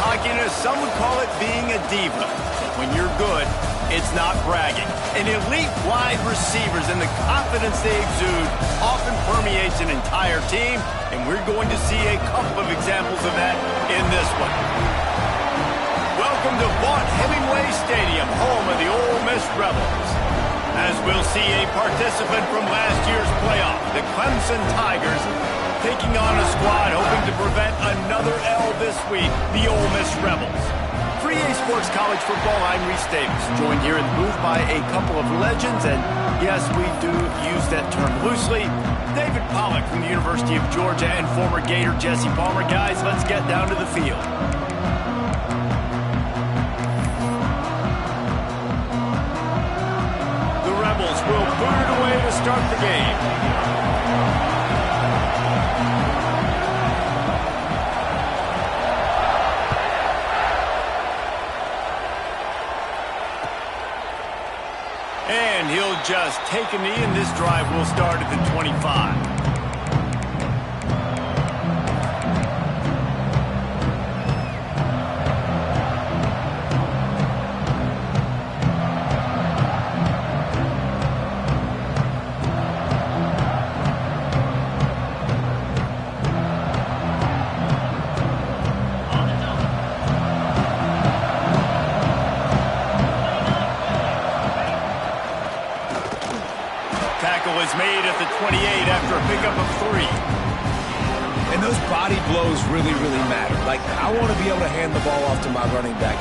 cockiness, some would call it being a diva. But when you're good, it's not bragging. And elite wide receivers and the confidence they exude often permeates an entire team, and we're going to see a couple of examples of that in this one. Welcome to Vaught-Hemingway Stadium, home of the Ole Miss Rebels. As we'll see a participant from last year's playoff, the Clemson Tigers, taking on a squad hoping to prevent another L this week, the Ole Miss Rebels. For EA Sports College Football, I'm Reese Davis, joined here in the booth by a couple of legends, and yes, we do use that term loosely. David Pollack from the University of Georgia and former Gator Jesse Palmer. Guys, let's get down to the field. The Rebels will boot it away to start the game. And he'll just take a knee, and this drive will start at the 25. Is made at the 28 after a pickup of 3. And those body blows really, really matter. Like, I want to be able to hand the ball off to my running back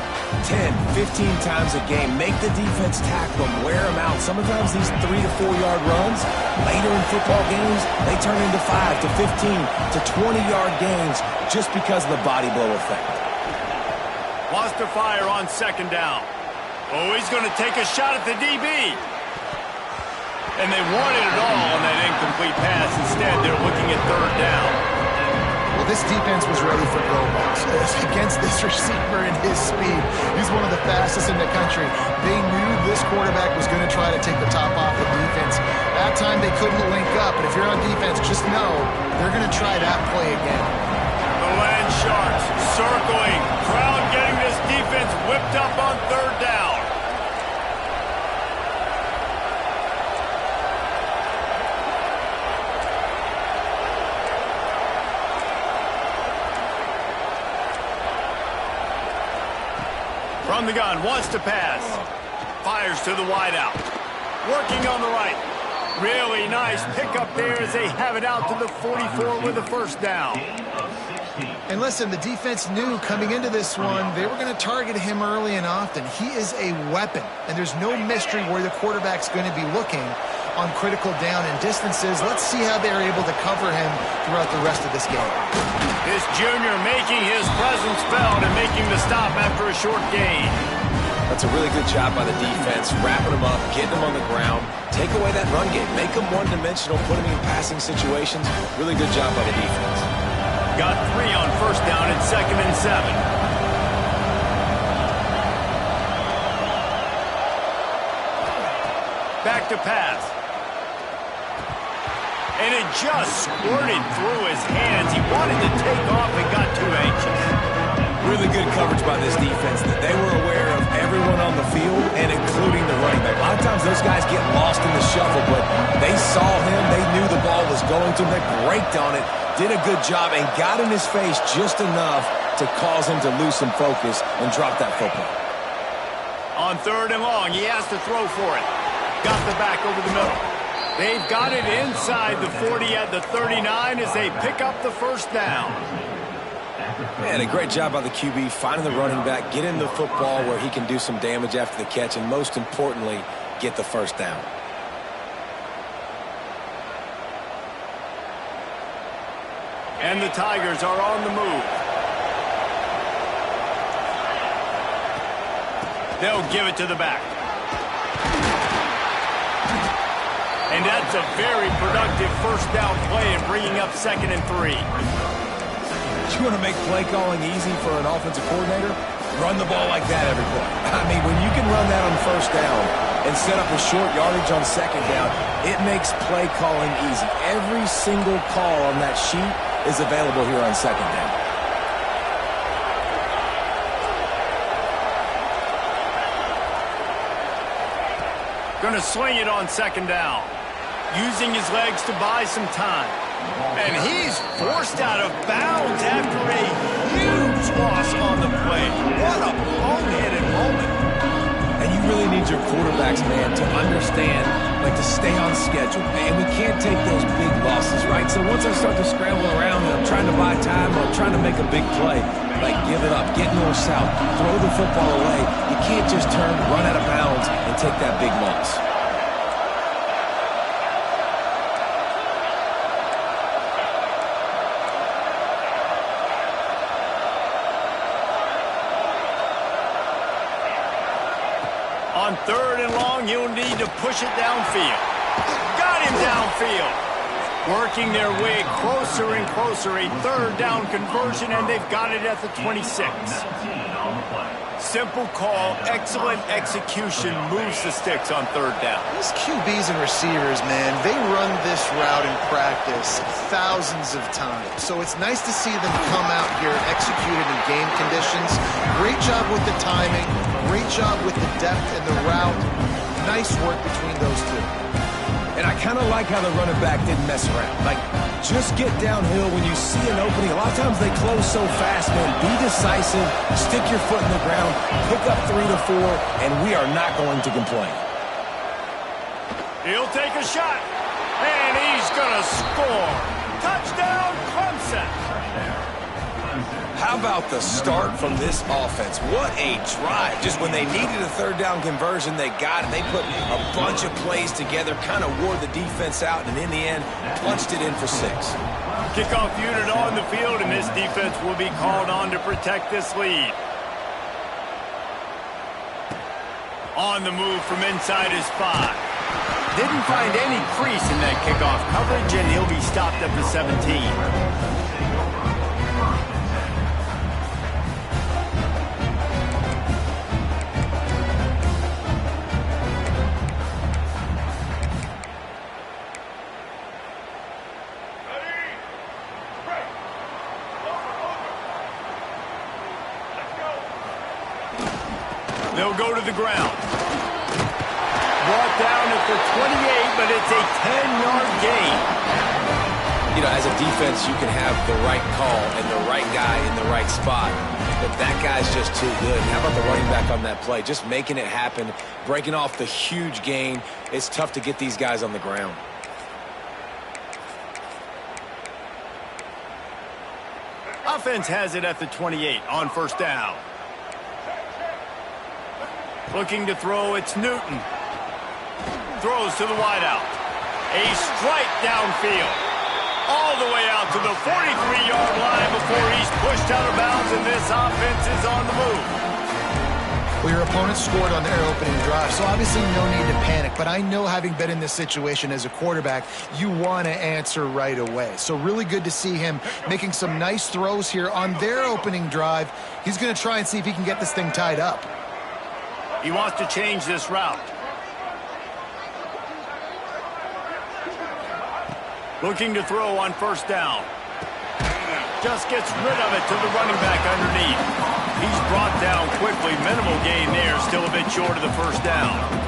10, 15 times a game. Make the defense tackle them, wear them out. Sometimes these 3 to 4 yard runs, later in football games, they turn into 5 to 15 to 20 yard gains just because of the body blow effect. Wants to fire on second down. Oh, he's going to take a shot at the DB. And they wanted it all on that incomplete pass. Instead, they're looking at third down. Well, this defense was ready for goal balls. Against this receiver and his speed, he's one of the fastest in the country. They knew this quarterback was going to try to take the top off the defense. That time they couldn't link up, but if you're on defense, just know they're going to try that play again. The Land Sharks circling. Crowd getting this defense whipped up on third down. From the gun, wants to pass. Fires to the wideout. Working on the right. Really nice pickup there as they have it out to the 44 with a first down. And listen, the defense knew coming into this one, they were going to target him early and often. He is a weapon, and there's no mystery where the quarterback's going to be looking on critical down and distances. Let's see how they're able to cover him throughout the rest of this game. This junior making his presence felt and making the stop after a short gain. That's a really good job by the defense, wrapping them up, getting them on the ground, take away that run game, make them one-dimensional, put them in passing situations. Really good job by the defense. Got 3 on first down at 2nd and 7. Back to pass. And it just squirted through his hands. He wanted to take off and got too anxious. Really good coverage by this defense. That they were aware of everyone on the field and including the running back. A lot of times those guys get lost in the shuffle, but they saw him. They knew the ball was going to him. They braked on it, did a good job, and got in his face just enough to cause him to lose some focus and drop that football. On 3rd and long, he has to throw for it. Got the back over the middle. They've got it inside the 40 at the 39 as they pick up the first down. Man, a great job by the QB finding the running back, get him the football where he can do some damage after the catch, and most importantly, get the first down. And the Tigers are on the move. They'll give it to the back. And that's a very productive first down play and bringing up 2nd and 3. You want to make play calling easy for an offensive coordinator? Run the ball like that every play. I mean, when you can run that on first down and set up a short yardage on second down, it makes play calling easy. Every single call on that sheet is available here on second down. Going to sling it on second down. Using his legs to buy some time. And he's forced out of bounds after a huge loss on the play. What a boneheaded moment. And you really need your quarterbacks, man, to understand, like, to stay on schedule. And we can't take those big losses, right? So once I start to scramble around and I'm trying to buy time or I'm trying to make a big play, like, give it up, get north-south, throw the football away. You can't just turn, run out of bounds, and take that big loss. On third and long, you'll need to push it downfield. Got him downfield. Working their way closer and closer. A third down conversion, and they've got it at the 26. Simple call, excellent execution, moves the sticks on third down. These QBs and receivers, man, they run this route in practice thousands of times. So it's nice to see them come out here and execute it in game conditions. Great job with the timing. Great job with the depth and the route. Nice work between those two. And I kind of like how the running back didn't mess around. Like, just get downhill when you see an opening. A lot of times they close so fast, man. Be decisive, stick your foot in the ground, pick up 3 to 4, and we are not going to complain. He'll take a shot, and he's going to score. Touchdown, Clemson. How about the start from this offense? What a drive. Just when they needed a third down conversion, they got it. They put a bunch of plays together, kind of wore the defense out, and in the end, punched it in for 6. Kickoff unit on the field, and this defense will be called on to protect this lead. On the move from inside his 5. Didn't find any crease in that kickoff coverage, and he'll be stopped at the 17. They'll go to the ground. Brought down at the 28, but it's a 10-yard gain. You know, as a defense, you can have the right call and the right guy in the right spot, but that guy's just too good. How about the running back on that play? Just making it happen, breaking off the huge gain. It's tough to get these guys on the ground. Offense has it at the 28 on first down. Looking to throw, it's Newton. Throws to the wideout. A strike downfield. All the way out to the 43-yard line before he's pushed out of bounds, and this offense is on the move. Well, your opponent scored on their opening drive, so obviously no need to panic. But I know, having been in this situation as a quarterback, you want to answer right away. So really good to see him making some nice throws here on their opening drive. He's going to try and see if he can get this thing tied up. He wants to change this route. Looking to throw on first down. Just gets rid of it to the running back underneath. He's brought down quickly. Minimal gain there. Still a bit short of the first down.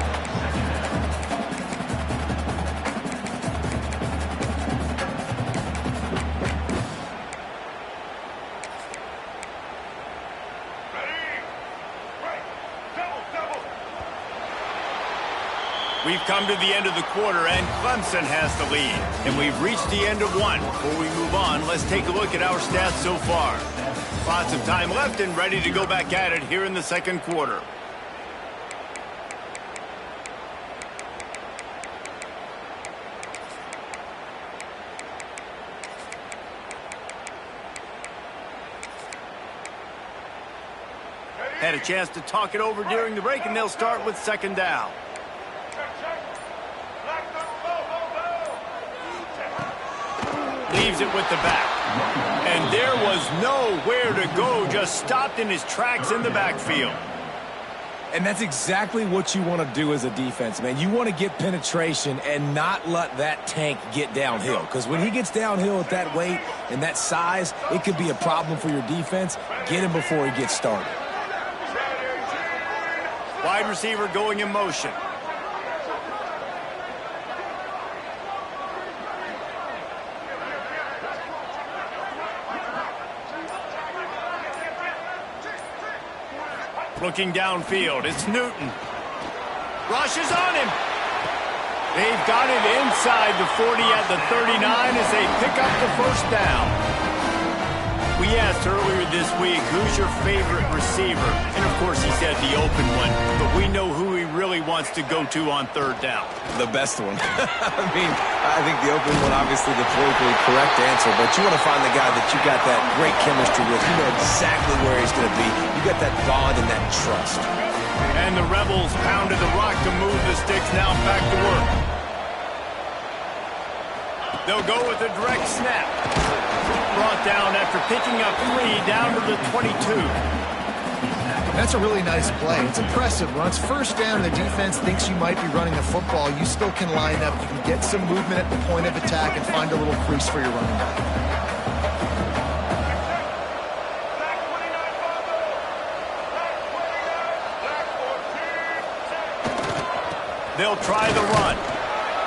We've come to the end of the quarter, and Clemson has the lead. And we've reached the end of one. Before we move on, let's take a look at our stats so far. Lots of time left and ready to go back at it here in the second quarter. Had a chance to talk it over during the break, and they'll start with second down. Leaves it with the back. And there was nowhere to go, just stopped in his tracks in the backfield. And that's exactly what you want to do as a defense, man. You want to get penetration and not let that tank get downhill. Because when he gets downhill at that weight and that size, it could be a problem for your defense. Get him before he gets started. Wide receiver going in motion. Looking downfield, it's Newton. Rushes on him. They've got it inside the 40 at the 39 as they pick up the first down. We asked earlier this week, who's your favorite receiver? And, of course, he said the open one. But we know who he really wants to go to on third down. The best one. I think the open one, obviously the politically correct answer, but you want to find the guy that you got that great chemistry with. You know exactly where he's going to be. You got that bond and that trust. And the Rebels pounded the rock to move the sticks. Now back to work. They'll go with a direct snap. Brought down after picking up 3 down to the 22. That's a really nice play. It's impressive. When it's first down, the defense thinks you might be running the football. You still can line up. You can get some movement at the point of attack and find a little crease for your running back. They'll try the run.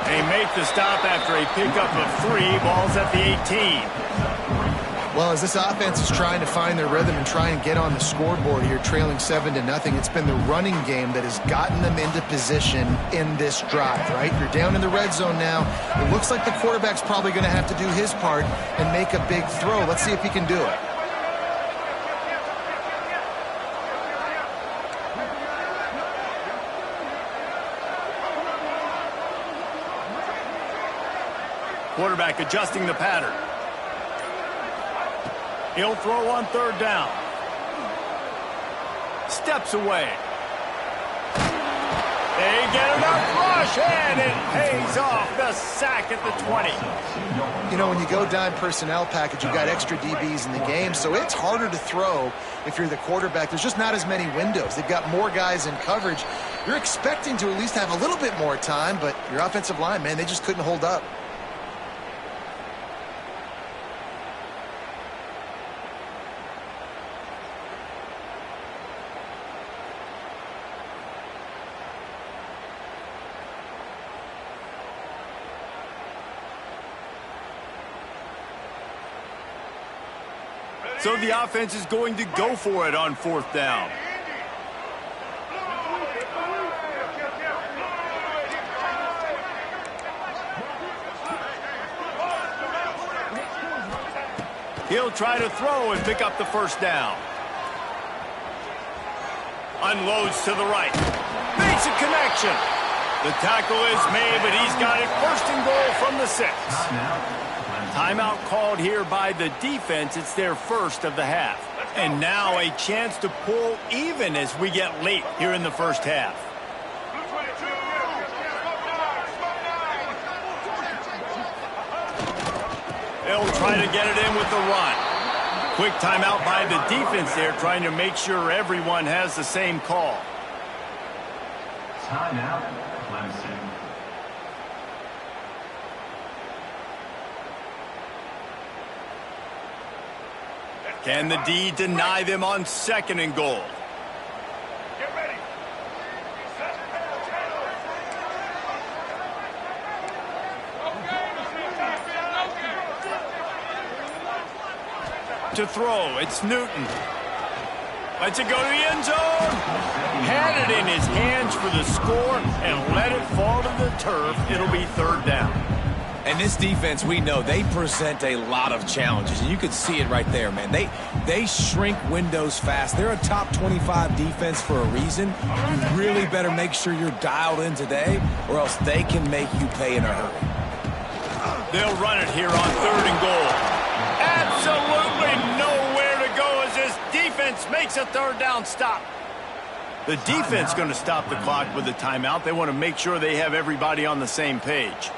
They make the stop after a pickup of 3. Ball's at the 18. Well, as this offense is trying to find their rhythm and try and get on the scoreboard here, trailing 7-0, it's been the running game that has gotten them into position in this drive, right? You're down in the red zone now. It looks like the quarterback's probably going to have to do his part and make a big throw. Let's see if he can do it. Quarterback adjusting the pattern. He'll throw on third down. Steps away. They get enough rush, and it pays off. The sack at the 20. You know, when you go dime personnel package, you've got extra DBs in the game, so it's harder to throw if you're the quarterback. There's just not as many windows. They've got more guys in coverage. You're expecting to at least have a little bit more time, but your offensive line, man, they just couldn't hold up. So the offense is going to go for it on fourth down. He'll try to throw and pick up the first down. Unloads to the right. Makes a connection. The tackle is made, but he's got it first and goal from the 6. Timeout called here by the defense. It's their first of the half. And now a chance to pull even as we get late here in the first half. They'll try to get it in with the run. Quick timeout by the defense there, trying to make sure everyone has the same call. Timeout, Clemson. Can the D deny them on second and goal? Get ready. To throw, it's Newton. Lets it go to the end zone. Had it in his hands for the score and let it fall to the turf. It'll be third down. And this defense, we know, they present a lot of challenges. And you can see it right there, man. They shrink windows fast. They're a top 25 defense for a reason. You really better make sure you're dialed in today, or else they can make you pay in a hurry. They'll run it here on third and goal. Absolutely nowhere to go as this defense makes a third down stop. The defense going to stop the clock with a timeout. They want to make sure they have everybody on the same page.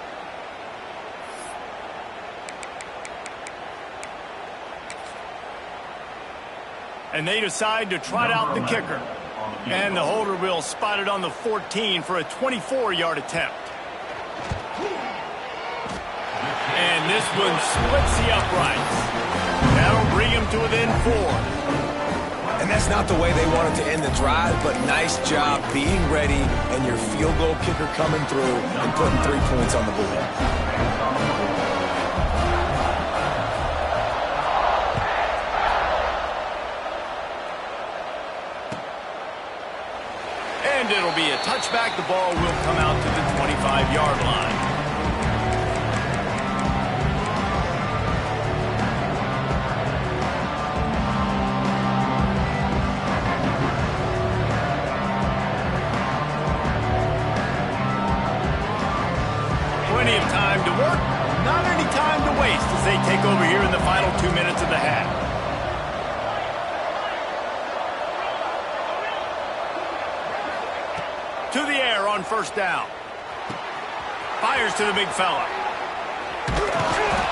And they decide to trot out the kicker. And the holder will spot it on the 14 for a 24-yard attempt. And this one splits the uprights. That'll bring him to within 4. And that's not the way they wanted to end the drive, but nice job being ready and your field goal kicker coming through and putting 3 points on the board. And it'll be a touchback. The ball will come out to the 25-yard line. Plenty of time to work, not any time to waste as they take over here in the final 2 minutes of the half. To the air on first down. Fires to the big fella.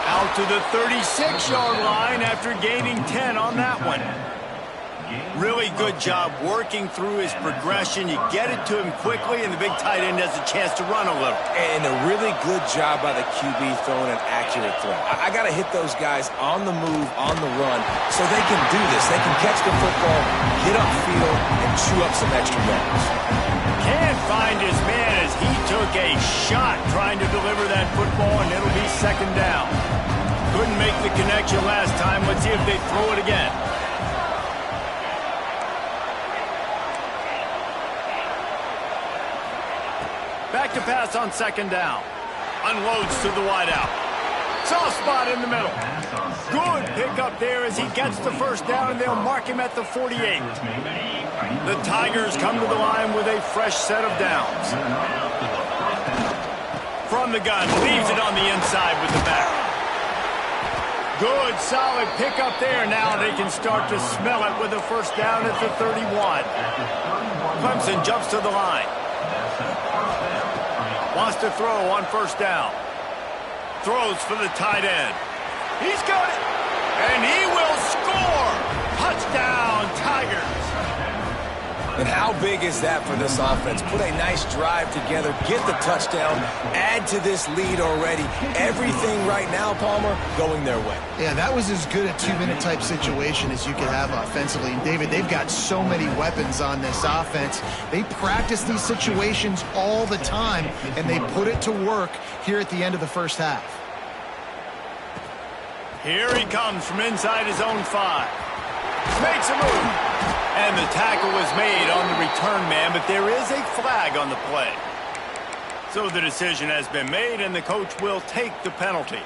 Out to the 36-yard line after gaining 10 on that one. Really good job working through his progression. You get it to him quickly, and the big tight end has a chance to run a little. And a really good job by the QB throwing an accurate throw. I got to hit those guys on the move, on the run, so they can do this. They can catch the football, get upfield, and chew up some extra yards. Can't find his man as he took a shot trying to deliver that football, and it'll be second down. Couldn't make the connection last time. Let's see if they throw it again. Back to pass on second down. Unloads to the wideout. Soft spot in the middle. Good pickup there as he gets the first down, and they'll mark him at the 48. The Tigers come to the line with a fresh set of downs. From the gun, leaves it on the inside with the back. Good, solid pickup there. Now they can start to smell it with a first down at the 31. Clemson jumps to the line. Wants to throw on first down. Throws for the tight end. He's got it. And he will score. Touchdown, Tigers. And how big is that for this offense? Put a nice drive together, get the touchdown, add to this lead already. Everything right now, Palmer, going their way. Yeah, that was as good a two-minute type situation as you could have offensively. And, David, they've got so many weapons on this offense. They practice these situations all the time, and they put it to work here at the end of the first half. Here he comes from inside his own 5. Makes a move. And the tackle was made on the return man, but there is a flag on the play. So the decision has been made, and the coach will take the penalty.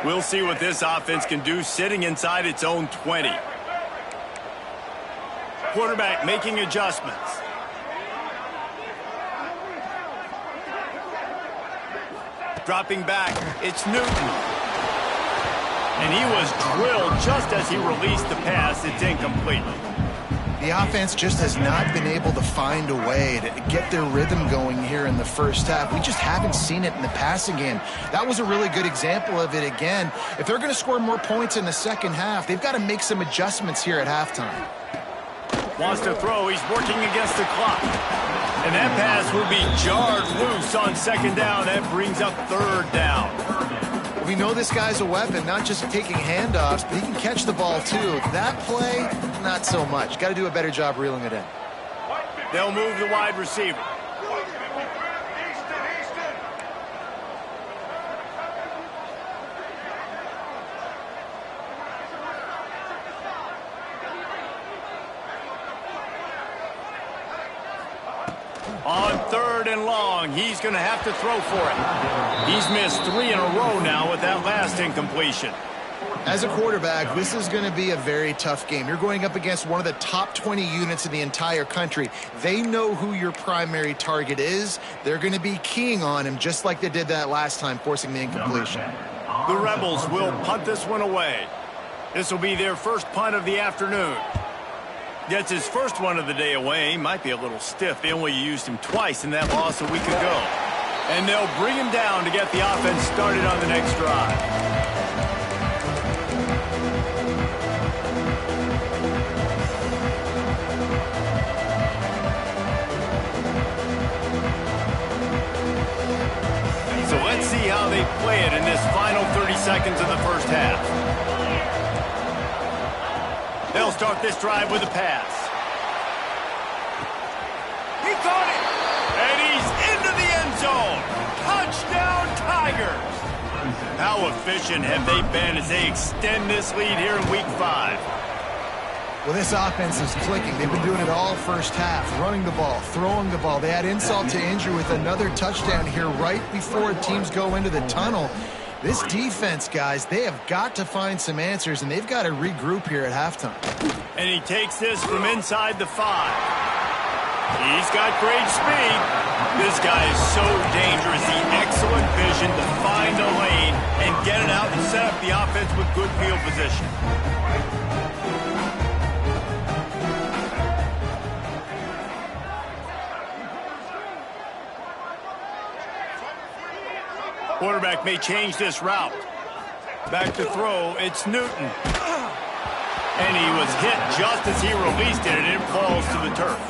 We'll see what this offense can do sitting inside its own 20. Quarterback making adjustments. Dropping back, it's Newton. And he was drilled just as he released the pass. It's incomplete. The offense just has not been able to find a way to get their rhythm going here in the first half. We just haven't seen it in the passing game. That was a really good example of it again. If they're going to score more points in the second half, they've got to make some adjustments here at halftime. Wants to throw. He's working against the clock. And that pass will be jarred loose on second down. That brings up third down. We know this guy's a weapon, not just taking handoffs, but he can catch the ball too. That play, not so much. Got to do a better job reeling it in. They'll move the wide receiver. On third and long, he's going to have to throw for it. He's missed 3 in a row now with that last incompletion. As a quarterback, this is going to be a very tough game. You're going up against one of the top 20 units in the entire country. They know who your primary target is. They're going to be keying on him just like they did that last time, forcing the incompletion. The Rebels will punt this one away. This will be their first punt of the afternoon. Gets his first one of the day away. Might be a little stiff. They only used him twice in that loss a week ago. And they'll bring him down to get the offense started on the next drive. So let's see how they play it in this final 30 seconds of the first half. They'll start this drive with a pass. He caught it! And he's into the end zone! Touchdown, Tigers! How efficient have they been as they extend this lead here in Week 5? Well, this offense is clicking. They've been doing it all first half, running the ball, throwing the ball. They had insult to injury with another touchdown here right before teams go into the tunnel. This defense, guys, they have got to find some answers, and they've got to regroup here at halftime. And he takes this from inside the 5. He's got great speed. This guy is so dangerous. The excellent vision to find a lane and get it out and set up the offense with good field position. Quarterback may change this route. Back to throw, it's Newton. And he was hit just as he released it, and it falls to the turf.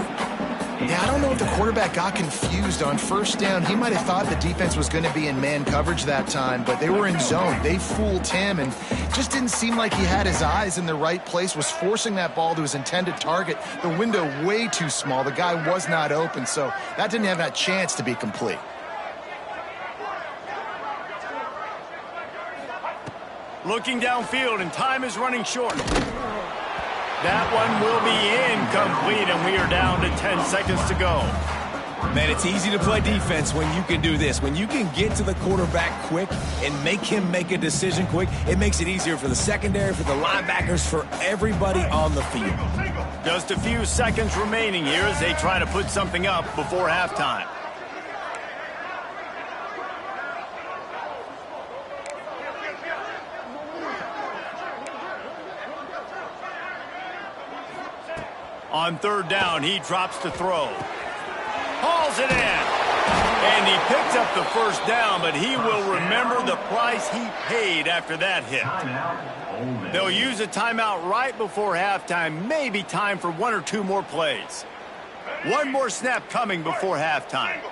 Yeah, I don't know if the quarterback got confused on first down. He might have thought the defense was going to be in man coverage that time, but they were in zone. They fooled him, and just didn't seem like he had his eyes in the right place, was forcing that ball to his intended target. The window way too small. The guy was not open, so that didn't have that chance to be complete. Looking downfield, and time is running short. That one will be incomplete, and we are down to 10 seconds to go. Man, it's easy to play defense when you can do this. When you can get to the quarterback quick and make him make a decision quick, it makes it easier for the secondary, for the linebackers, for everybody on the field. Just a few seconds remaining here as they try to put something up before halftime. On third down, he drops to throw. Hauls it in. And he picks up the first down, but he will remember the price he paid after that hit. They'll use a timeout right before halftime. Maybe time for one or two more plays. One more snap coming before halftime.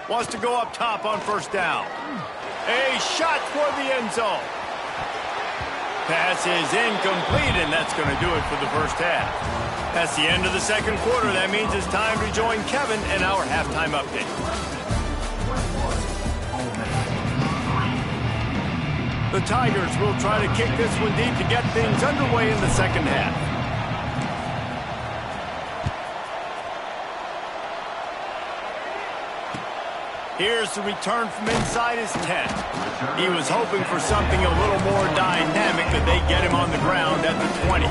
Wants to go up top on first down. A shot toward the end zone. Pass is incomplete, and that's going to do it for the first half. That's the end of the second quarter. That means it's time to join Kevin and our halftime update. The Tigers will try to kick this one deep to get things underway in the second half. Here's the return from inside his 10. He was hoping for something a little more dynamic, but they get him on the ground at the 20.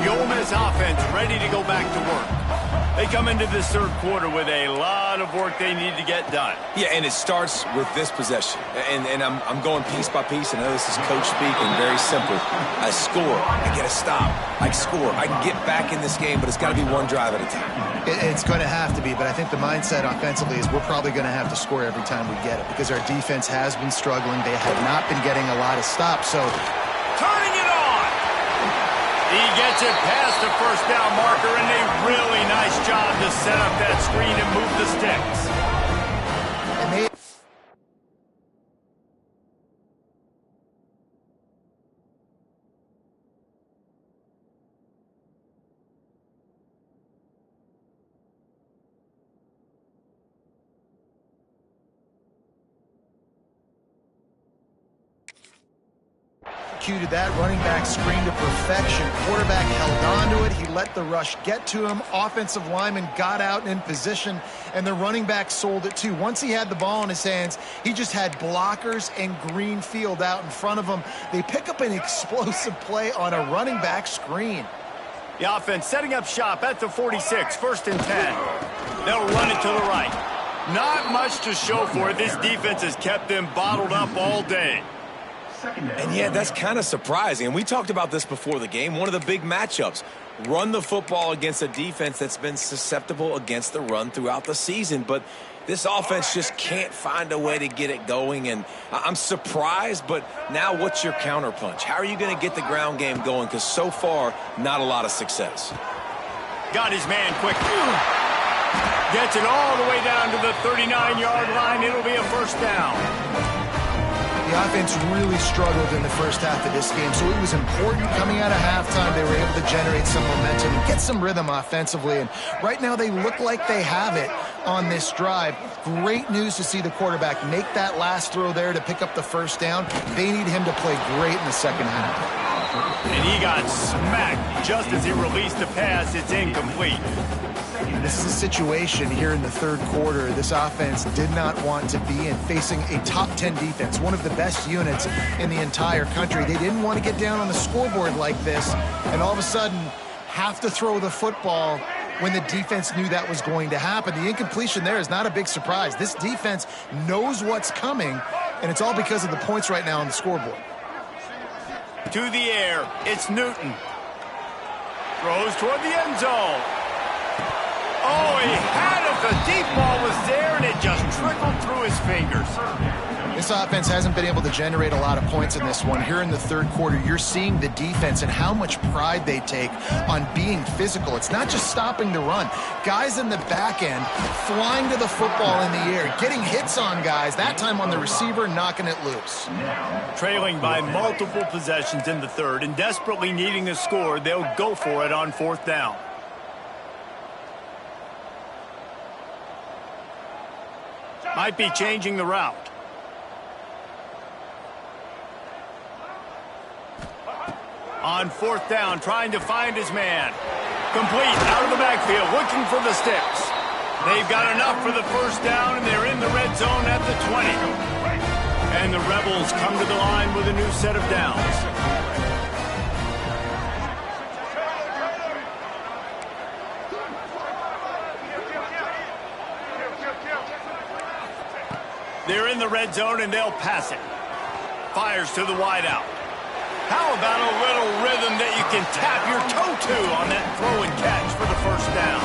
The Ole Miss offense ready to go back to work. They come into this third quarter with a lot of work they need to get done. Yeah, and it starts with this possession. And I'm going piece by piece. I know this is coach speak and very simple. I score. I get a stop. I score. I can get back in this game, but it's got to be one drive at a time. It's going to have to be, but I think the mindset offensively is we're probably going to have to score every time we get it because our defense has been struggling. They have not been getting a lot of stops. So turning it on. He gets it past the first down marker, and a really nice job to set up that screen and move the sticks. And they executed that running back screen to perfection. Quarterback held on to it. He let the rush get to him. Offensive lineman got out and in position, and the running back sold it too. Once he had the ball in his hands, he just had blockers and green field out in front of him. They pick up an explosive play on a running back screen. The offense setting up shop at the 46, 1st and 10. They'll run it to the right. Not much to show for it. This defense has kept them bottled up all day. And yeah, that's kind of surprising. And we talked about this before the game. One of the big matchups. Run the football against a defense that's been susceptible against the run throughout the season. But this offense just can't find a way to get it going. And I'm surprised, but now what's your counterpunch? How are you going to get the ground game going? Because so far, not a lot of success. Got his man quick. Gets it all the way down to the 39-yard line. It'll be a first down. The offense really struggled in the first half of this game, so it was important coming out of halftime. They were able to generate some momentum and get some rhythm offensively, and right now they look like they have it on this drive. Great news to see the quarterback make that last throw there to pick up the first down. They need him to play great in the second half. And he got smacked just as he released the pass. It's incomplete. This is a situation here in the third quarter this offense did not want to be in, facing a top 10 defense, one of the best units in the entire country. They didn't want to get down on the scoreboard like this and all of a sudden have to throw the football when the defense knew that was going to happen. The incompletion there is not a big surprise. This defense knows what's coming, and it's all because of the points right now on the scoreboard. To the air, it's Newton. Throws toward the end zone. Oh, he had it. The deep ball was there, and it just trickled through his fingers. This offense hasn't been able to generate a lot of points in this one. Here in the third quarter, you're seeing the defense and how much pride they take on being physical. It's not just stopping the run. Guys in the back end flying to the football in the air, getting hits on guys, that time on the receiver, knocking it loose. Trailing by multiple possessions in the third and desperately needing a score, they'll go for it on fourth down. Might be changing the route. On fourth down, trying to find his man. Complete, out of the backfield, looking for the sticks. They've got enough for the first down, and they're in the red zone at the 20. And the Rebels come to the line with a new set of downs. They're in the red zone, and they'll pass it. Fires to the wideout. How about a little rhythm that you can tap your toe to on that throw and catch for the first down?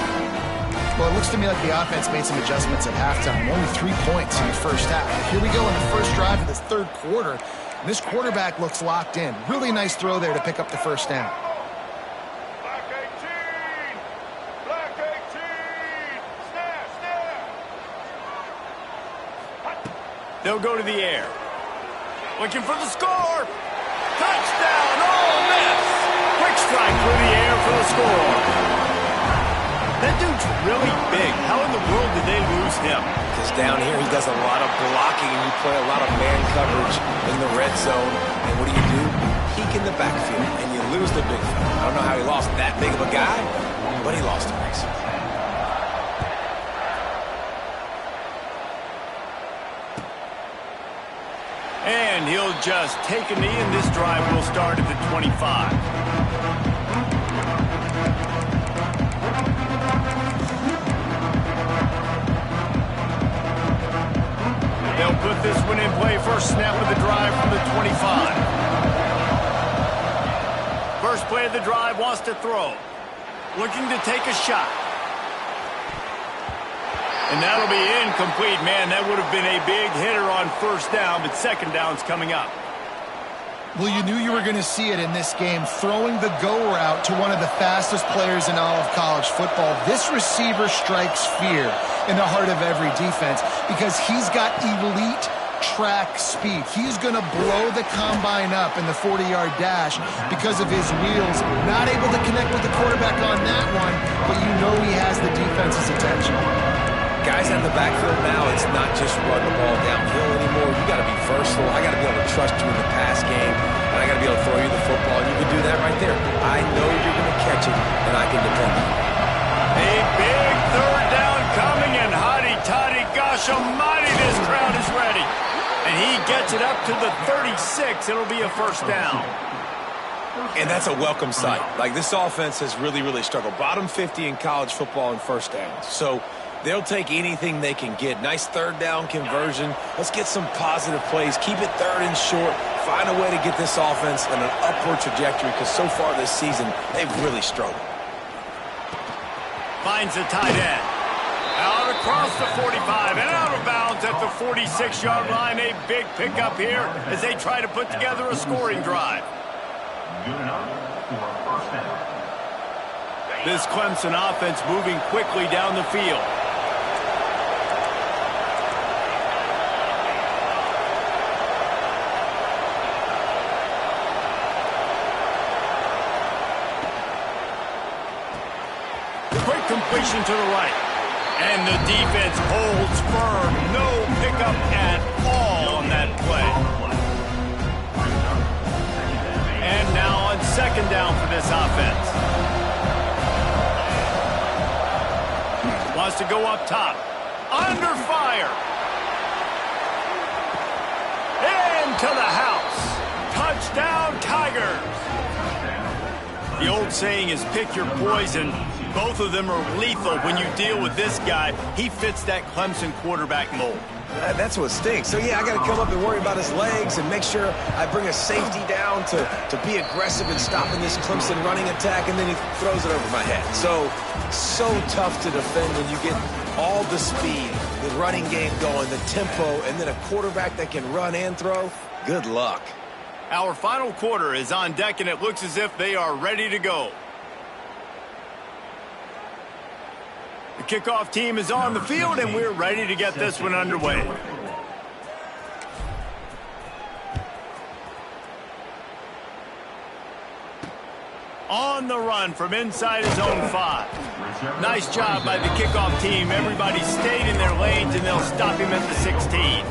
Well, it looks to me like the offense made some adjustments at halftime. Only 3 points in the first half. Here we go in the first drive of this third quarter. And this quarterback looks locked in. Really nice throw there to pick up the first down. Black 18! Black 18! Snap, snap! They'll go to the air. Looking for the score. Touchdown, Ole Miss. Quick strike through the air for the score. That dude's really big. How in the world did they lose him? Because down here he does a lot of blocking and you play a lot of man coverage in the red zone. And what do? Peek in the backfield and you lose the big fella. I don't know how he lost that big of a guy, but he lost him. And he'll just take a knee, and this drive will start at the 25. They'll put this one in play. First snap of the drive from the 25. First play of the drive, wants to throw. Looking to take a shot. And that'll be incomplete. Man, that would have been a big hitter on first down, but second down's coming up. Well, you knew you were going to see it in this game, throwing the go route to one of the fastest players in all of college football. This receiver strikes fear in the heart of every defense because he's got elite track speed. He's going to blow the combine up in the 40-yard dash because of his wheels. Not able to connect with the quarterback on that one, but you know he has the defense's attention. Guys in the backfield now, it's not just run the ball downhill anymore. You got to be versatile. I got to be able to trust you in the pass game, and I got to be able to throw you the football. And you can do that right there. I know you're going to catch it, and I can depend on it. A big third down coming, and hotty-toddy, gosh almighty, this crowd is ready. And he gets it up to the 36. It'll be a first down. And that's a welcome sight. Like, this offense has really, really struggled. Bottom 50 in college football in first downs. So they'll take anything they can get. Nice third down conversion. Let's get some positive plays. Keep it third and short. Find a way to get this offense in an upward trajectory because so far this season, they've really struggled. Finds the tight end. Out across the 45 and out of bounds at the 46-yard line. A big pickup here as they try to put together a scoring drive. This Clemson offense moving quickly down the field. Quick completion to the right. And the defense holds firm. No pickup at all on that play. And now on second down for this offense. Wants to go up top. Under fire. Into the house. Touchdown, Tigers. The old saying is pick your poison. Both of them are lethal when you deal with this guy. He fits that Clemson quarterback mold. That's what stinks. So, yeah, I got to come up and worry about his legs and make sure I bring a safety down to be aggressive in stopping this Clemson running attack, and then he throws it over my head. So tough to defend when you get all the speed, the running game going, the tempo, and then a quarterback that can run and throw. Good luck. Our final quarter is on deck, and it looks as if they are ready to go. The kickoff team is on the field, and we're ready to get this one underway. On the run from inside his own 5. Nice job by the kickoff team. Everybody stayed in their lanes, and they'll stop him at the 16.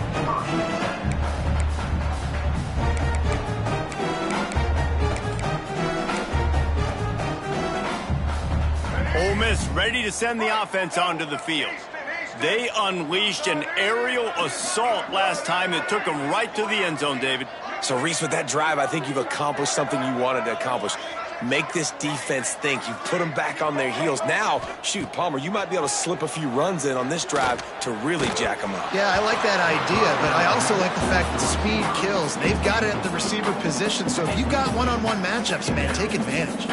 Ole Miss ready to send the offense onto the field. They unleashed an aerial assault last time that took them right to the end zone, David. So, Reese, with that drive, I think you've accomplished something you wanted to accomplish. Make this defense think. You put them back on their heels. Now, shoot, Palmer, you might be able to slip a few runs in on this drive to really jack them up. Yeah, I like that idea, but I also like the fact that speed kills. They've got it at the receiver position, so if you've got one-on-one matchups, man, take advantage.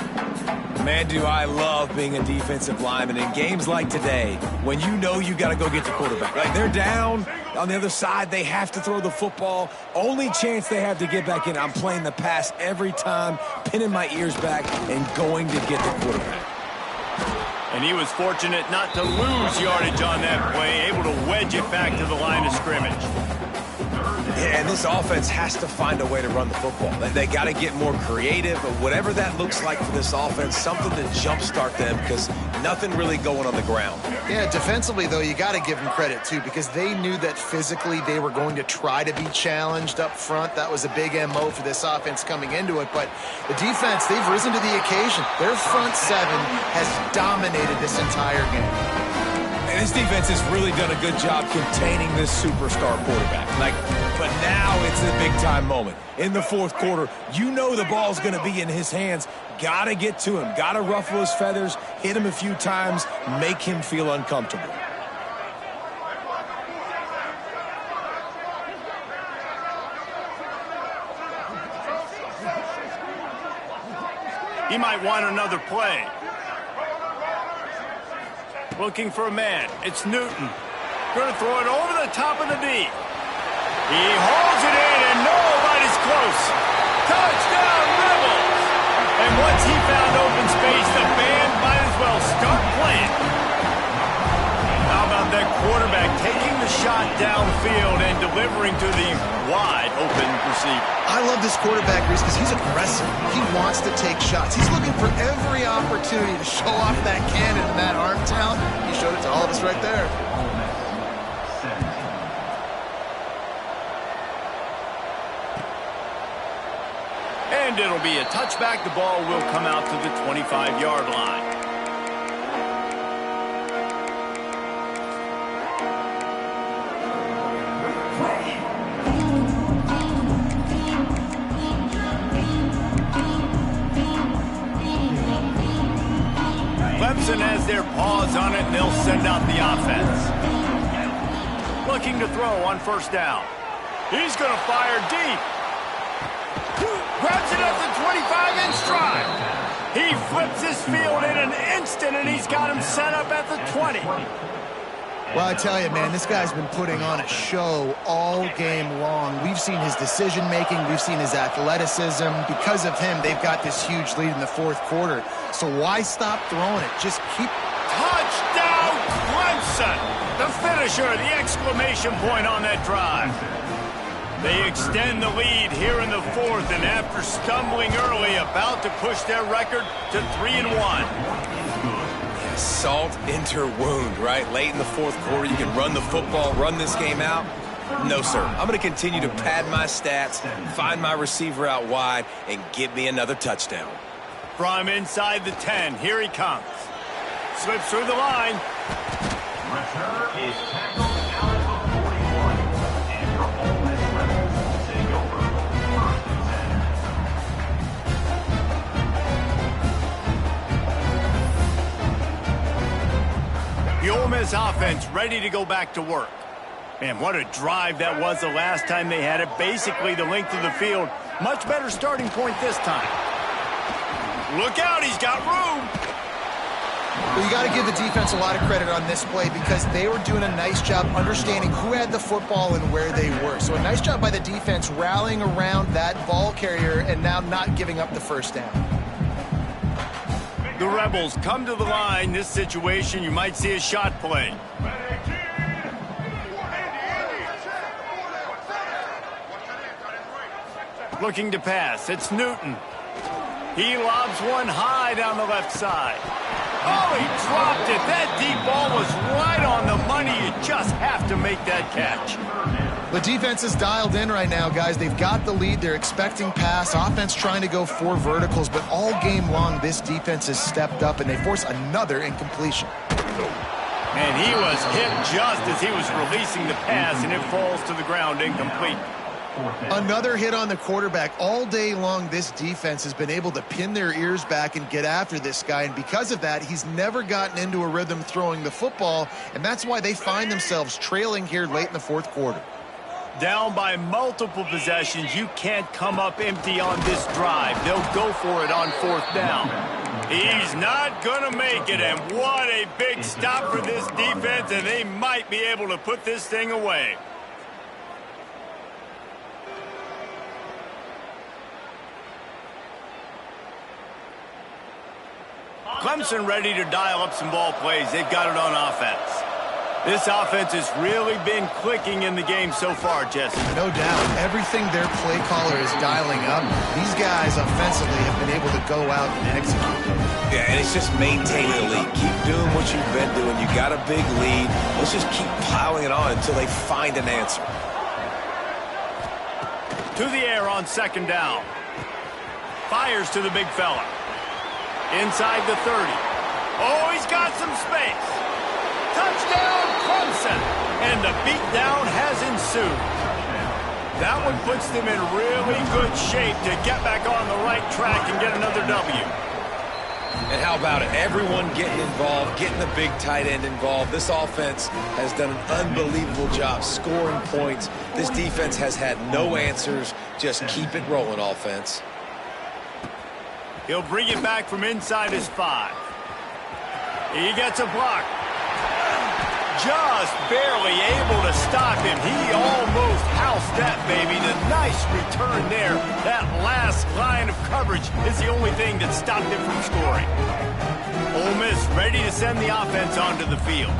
Man, do I love being a defensive lineman in games like today when you know you got to go get the quarterback. Right? They're down on the other side. They have to throw the football. Only chance they have to get back in. I'm playing the pass every time, pinning my ears back and going to get the quarterback. And he was fortunate not to lose yardage on that play, able to wedge it back to the line of scrimmage. Yeah, and this offense has to find a way to run the football. They got to get more creative, but whatever that looks like for this offense, something to jumpstart them because nothing really going on the ground. Yeah, defensively, though, you got to give them credit, too, because they knew that physically they were going to try to be challenged up front. That was a big MO for this offense coming into it. But the defense, they've risen to the occasion. Their front seven has dominated this entire game. And this defense has really done a good job containing this superstar quarterback. But now it's a big-time moment. In the fourth quarter, you know the ball's going to be in his hands. Got to get to him. Got to ruffle his feathers, hit him a few times, make him feel uncomfortable. He might want another play. Looking for a man. It's Newton. Going to throw it over the top of the D. He hauls it in, and nobody's close. Touchdown, Rebels! And once he found open space, the band might as well start playing. How about that quarterback taking the shot downfield and delivering to the wide open receiver? I love this quarterback, Reese, because he's aggressive. He wants to take shots. He's looking for every opportunity to show off that cannon and that arm talent. He showed it to all of us right there. And it'll be a touchback. The ball will come out to the 25-yard line. Clemson has their paws on it, and they'll send out the offense. Looking to throw on first down. He's going to fire deep. Grabs it at the 25 in stride. He flips his field in an instant, and he's got him set up at the 20. Well, I tell you, man, this guy's been putting on a show all game long. We've seen his decision-making. We've seen his athleticism. Because of him, they've got this huge lead in the fourth quarter. So why stop throwing it? Just keep... Touchdown, Clemson! The finisher, the exclamation point on that drive. They extend the lead here in the fourth, and after stumbling early, about to push their record to 3-1. Salt into wound, right? Late in the fourth quarter, you can run the football, run this game out. No, sir. I'm going to continue to pad my stats, find my receiver out wide, and get me another touchdown. From inside the 10, here he comes. Slips through the line. Return is tackled out of the 41. And for Ole Miss Rebels, take over. First and 10. The Ole Miss offense ready to go back to work. Man, what a drive that was the last time they had it. Basically the length of the field. Much better starting point this time. Look out, he's got room. Well, you got to give the defense a lot of credit on this play because they were doing a nice job understanding who had the football and where they were. So a nice job by the defense rallying around that ball carrier and now not giving up the first down. The Rebels come to the line. This situation, you might see a shot play. Looking to pass. It's Newton. He lobs one high down the left side. Oh, he dropped it. That deep ball was right on the money. You just have to make that catch. The defense is dialed in right now, guys. They've got the lead. They're expecting pass. Offense trying to go 4 verticals, but all game long, this defense has stepped up, and they force another incompletion. And he was hit just as he was releasing the pass, and it falls to the ground incomplete. Another hit on the quarterback. All day long, this defense has been able to pin their ears back and get after this guy, and because of that, he's never gotten into a rhythm throwing the football, and that's why they find themselves trailing here late in the fourth quarter. Down by multiple possessions, you can't come up empty on this drive. They'll go for it on fourth down. He's not going to make it, and what a big stop for this defense, and they might be able to put this thing away. Clemson ready to dial up some ball plays. They've got it on offense. This offense has really been clicking in the game so far, Jesse. No doubt. Everything their play caller is dialing up, these guys offensively have been able to go out and execute. Yeah, and it's just maintaining the lead. Keep doing what you've been doing. You got a big lead. Let's just keep piling it on until they find an answer. To the air on second down. Fires to the big fella. Inside the 30. Oh, he's got some space. Touchdown, Clemson. And the beatdown has ensued. That one puts them in really good shape to get back on the right track and get another W. And how about it? Everyone getting involved, getting the big tight end involved. This offense has done an unbelievable job scoring points. This defense has had no answers. Just keep it rolling, offense. He'll bring it back from inside his 5. He gets a block. Just barely able to stop him. He almost housed that baby. The nice return there. That last line of coverage is the only thing that stopped him from scoring. Ole Miss ready to send the offense onto the field.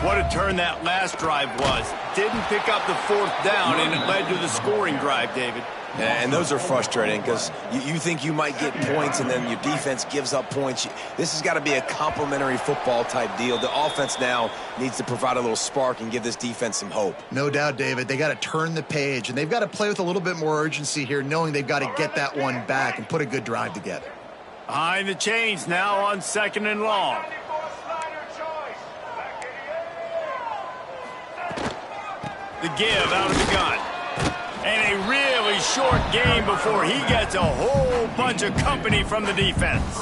What a turn that last drive was. Didn't pick up the fourth down, and it led to the scoring drive, David. And those are frustrating because you think you might get points and then your defense gives up points. This has got to be a complementary football type deal. The offense now needs to provide a little spark and give this defense some hope. No doubt, David. They got to turn the page, and they've got to play with a little bit more urgency here, knowing they've got to get that one back and put a good drive together. Behind the chains now on second and long. The give out of the gun. And a really short game before he gets a whole bunch of company from the defense.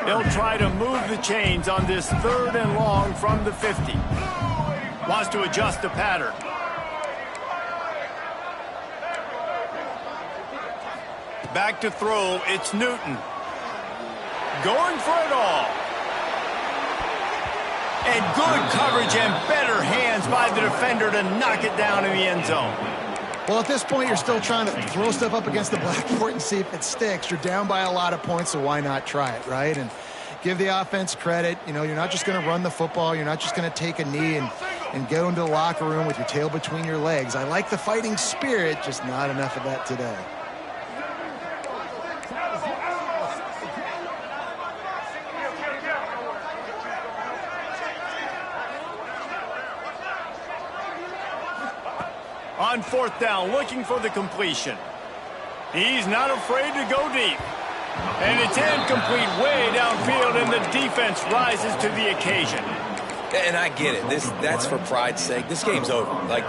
They'll try to move the chains on this third and long from the 50. Wants to adjust the pattern. Back to throw, it's Newton. Going for it all. And good coverage and better hands by the defender to knock it down in the end zone. Well, at this point, you're still trying to throw stuff up against the blackboard and see if it sticks. You're down by a lot of points, so why not try it, right? And give the offense credit. You know, you're not just going to run the football. You're not just going to take a knee and go into the locker room with your tail between your legs. I like the fighting spirit, just not enough of that today. On fourth down, looking for the completion. He's not afraid to go deep. And it's incomplete way downfield, and the defense rises to the occasion. And I get it. That's for pride's sake. This game's over. Like,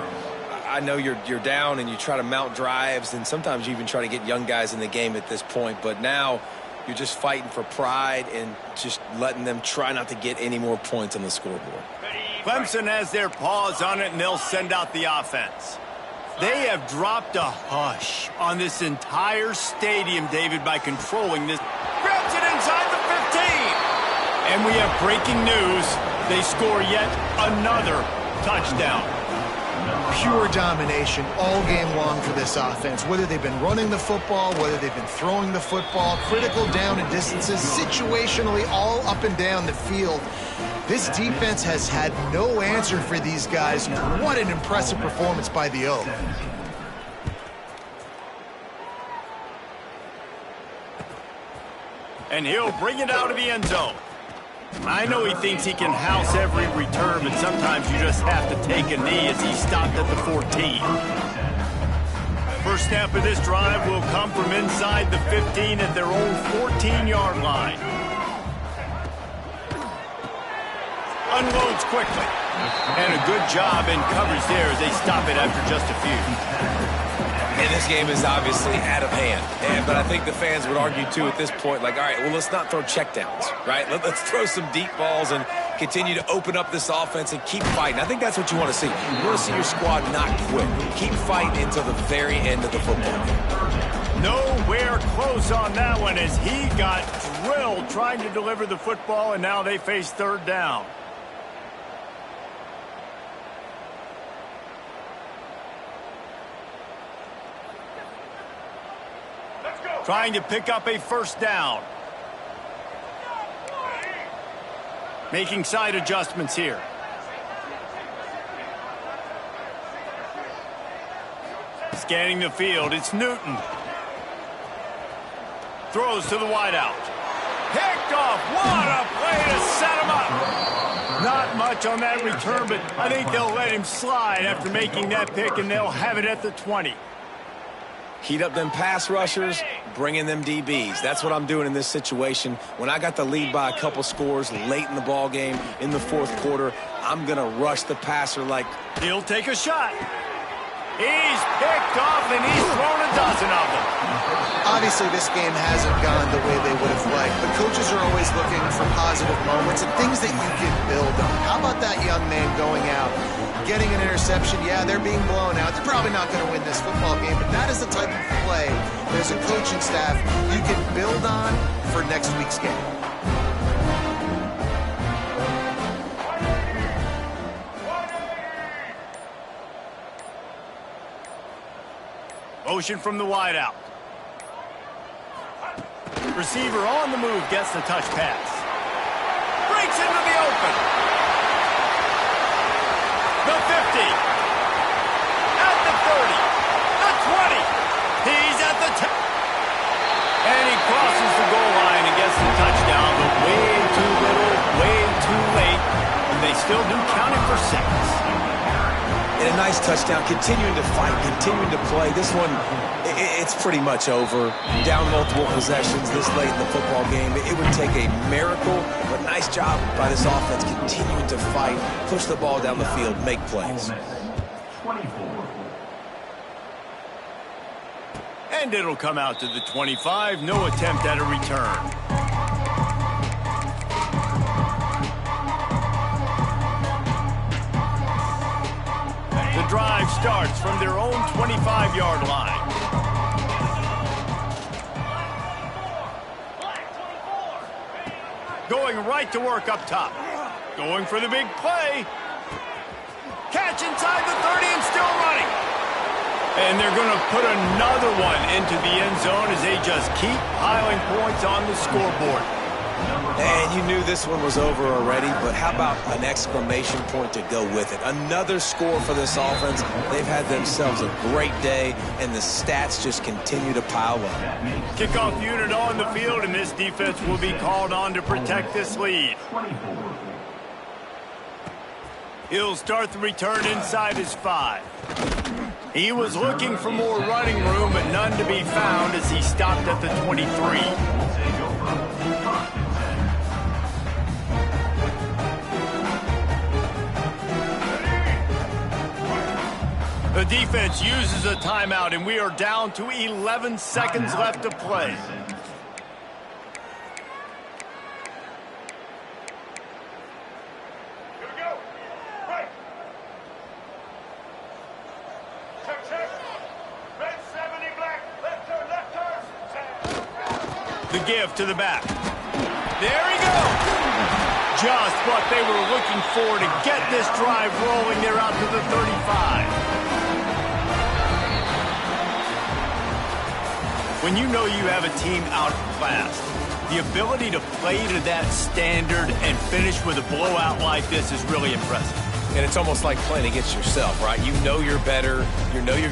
I know you're down and you try to mount drives, and sometimes you even try to get young guys in the game at this point. But now you're just fighting for pride and just letting them try not to get any more points on the scoreboard. Clemson has their paws on it, and they'll send out the offense. They have dropped a hush on this entire stadium, David, by controlling this. Grabs it inside the 15. And we have breaking news. They score yet another touchdown. Pure domination all game long for this offense. Whether they've been running the football, whether they've been throwing the football, critical down and distances, situationally all up and down the field. This defense has had no answer for these guys. What an impressive performance by the O. And he'll bring it out of the end zone. I know he thinks he can house every return, but sometimes you just have to take a knee as he stopped at the 14. First snap of this drive will come from inside the 15 at their own 14-yard line. Unloads quickly. And a good job in coverage there as they stop it after just a few. And this game is obviously out of hand. But I think the fans would argue, too, at this point, like, all right, well, let's not throw checkdowns, right? Let's throw some deep balls and continue to open up this offense and keep fighting. I think that's what you want to see. You want to see your squad not quit. Keep fighting until the very end of the football game. Nowhere close on that one as he got drilled trying to deliver the football, and now they face third down. Trying to pick up a first down. Making side adjustments here. Scanning the field, it's Newton. Throws to the wideout. Picked off, what a play to set him up. Not much on that return, but I think they'll let him slide after making that pick, and they'll have it at the 20. Heat up them pass rushers, bring in them DBs. That's what I'm doing in this situation. When I got the lead by a couple scores late in the ball game, in the fourth quarter, I'm going to rush the passer like... He'll take a shot. He's picked off, and he's thrown a dozen of them. Obviously, this game hasn't gone the way they would have liked, but coaches are always looking for positive moments and things that you can build on. How about that young man going out, getting an interception? Yeah, they're being blown out. They're probably not going to win this football game, but that is the type of play there's a coaching staff you can build on for next week's game. Motion from the wideout. Receiver on the move gets the touch pass. Breaks into the open. The 50. At the 30. The 20. He's at the 10. And he crosses the goal line and gets the touchdown, but way too little, way too late. And they still do count it for seconds. And a nice touchdown, continuing to fight, continuing to play. This one, it's pretty much over. Down multiple possessions this late in the football game. It would take a miracle, but nice job by this offense continuing to fight, push the ball down the field, make plays. 24. And it'll come out to the 25. No attempt at a return. The drive starts from their own 25-yard line. Going right to work up top. Going for the big play. Catch inside the 30 and still running. And they're going to put another one into the end zone as they just keep piling points on the scoreboard. And you knew this one was over already, but how about an exclamation point to go with it? Another score for this offense. They've had themselves a great day, and the stats just continue to pile up. Kickoff unit on the field, and this defense will be called on to protect this lead. He'll start the return inside his 5. He was looking for more running room, but none to be found as he stopped at the 23. The defense uses a timeout, and we are down to 11 seconds left to play. Here we go. Right. Check. Red 70 black. Left turn. The give to the back. There he goes. Just what they were looking for to get this drive rolling. They're out to the 35. When you know you have a team outclassed, the ability to play to that standard and finish with a blowout like this is really impressive. And it's almost like playing against yourself, right? You know you're better. You know you're going